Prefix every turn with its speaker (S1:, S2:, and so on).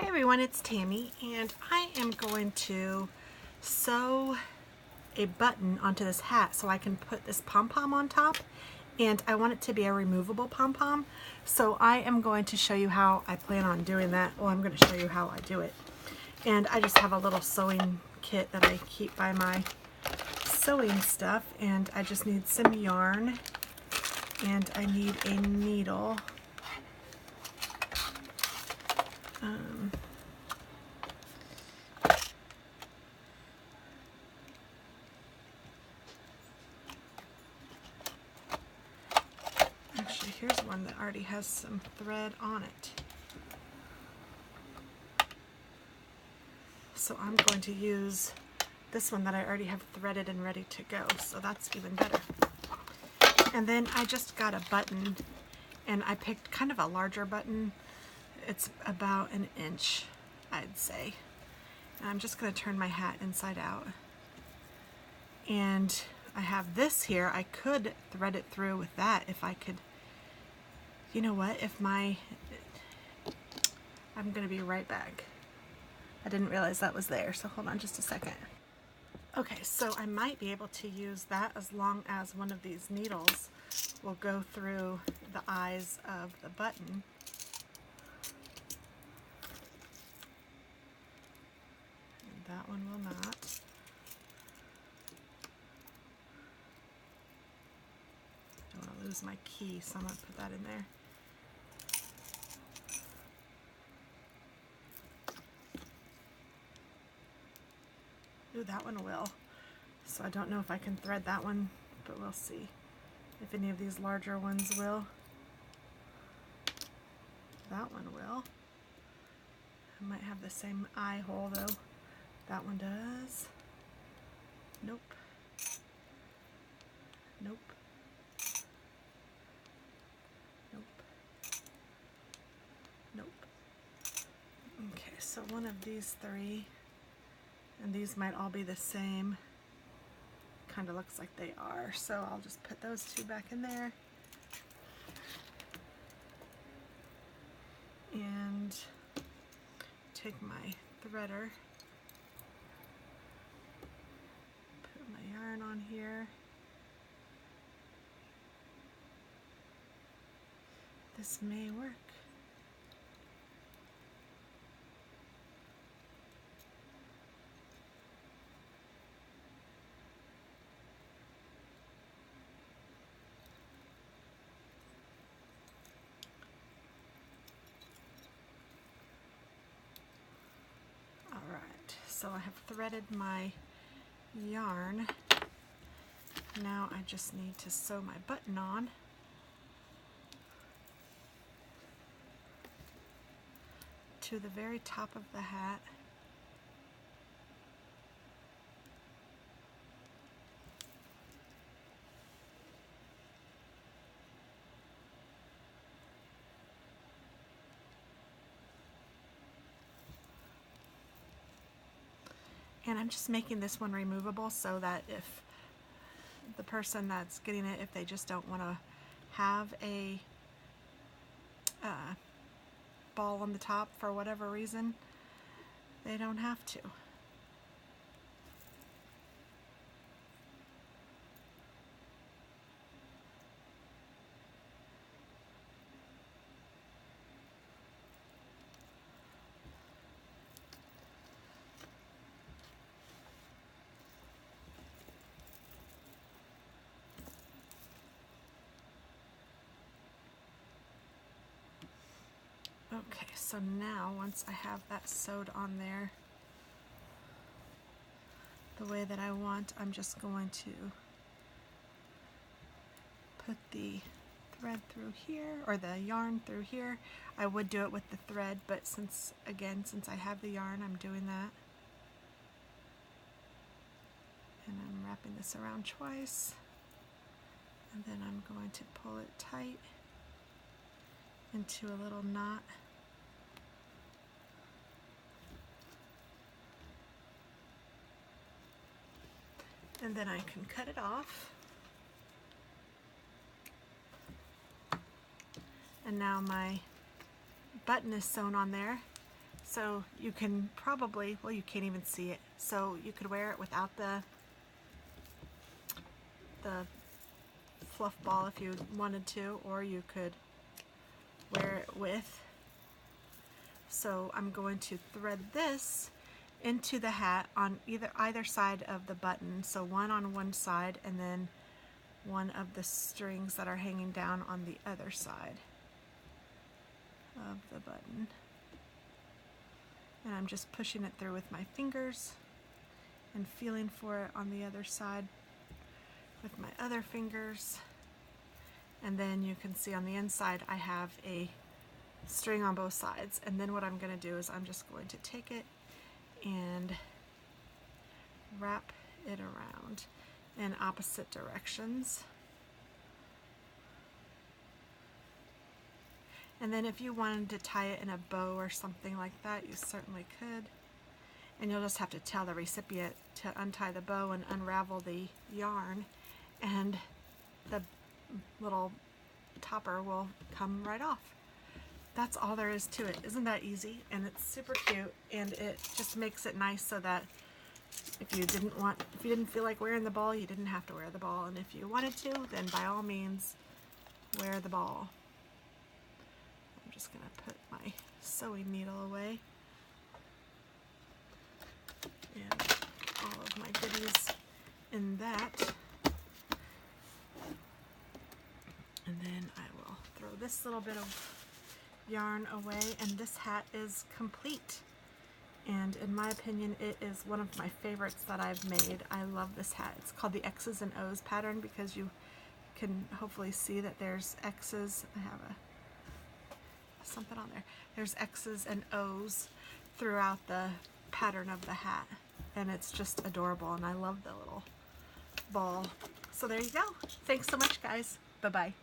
S1: everyone, it's Tammy, and I am going to sew a button onto this hat so I can put this pom-pom on top, and I want it to be a removable pom-pom. So I am going to show you how I plan on doing that. Well, I'm going to show you how I do it. And I just have a little sewing kit that I keep by my sewing stuff, and I just need some yarn, and I need a needle. Actually, here's one that already has some thread on it. So I'm going to use this one that I already have threaded and ready to go, so that's even better. And then I just got a button, and I picked kind of a larger button. It's about an inch, I'd say. And I'm just going to turn my hat inside out. And I have this here. I could thread it through with that if I could. You know what? I'm going to be right back. I didn't realize that was there, so hold on just a second. Okay, so I might be able to use that as long as one of these needles will go through the eyes of the button. And that one will not. Don't want to lose my key, so I'm going to put that in there. Ooh, that one will. So I don't know if I can thread that one, but we'll see if any of these larger ones will. That one will. I might have the same eye hole though. That one does. Nope. Nope. Nope. Nope. Okay, so one of these three, and these might all be the same. Kind of looks like they are, so I'll just put those two back in there. And take my threader, put my yarn on here. This may work. So I have threaded my yarn. Now I just need to sew my button on. To the very top of the hat. And I'm just making this one removable so that if the person that's getting it, if they just don't want to have a ball on the top for whatever reason, they don't have to. Okay, so now once I have that sewed on there the way that I want, I'm just going to put the thread through here, or the yarn through here. I would do it with the thread, but since I have the yarn, I'm doing that. And I'm wrapping this around twice, and then I'm going to pull it tight into a little knot. And then I can cut it off. And now my button is sewn on there. So you can probably, well, you can't even see it. So you could wear it without the fluff ball if you wanted to, or you could wear it with. So I'm going to thread this into the hat on either side of the button. So one on one side and then one of the strings that are hanging down on the other side of the button. And I'm just pushing it through with my fingers and feeling for it on the other side with my other fingers. And then you can see on the inside I have a string on both sides. And then what I'm going to do is I'm just going to take it and wrap it around in opposite directions. And then if you wanted to tie it in a bow or something like that, you certainly could. And you'll just have to tell the recipient to untie the bow and unravel the yarn, and the little topper will come right off. That's all there is to it. Isn't that easy? And it's super cute, and it just makes it nice so that if you didn't feel like wearing the ball, you didn't have to wear the ball. And if you wanted to, then by all means, wear the ball. I'm just going to put my sewing needle away and all of my goodies in that. And then I will throw this little bit of yarn away, and this hat is complete. And in my opinion, it is one of my favorites that I've made. I love this hat. It's called the X's and O's pattern because you can hopefully see that there's X's. I have something on there. There's X's and O's throughout the pattern of the hat, and it's just adorable, and I love the little ball. So there you go. Thanks so much, guys. Bye-bye.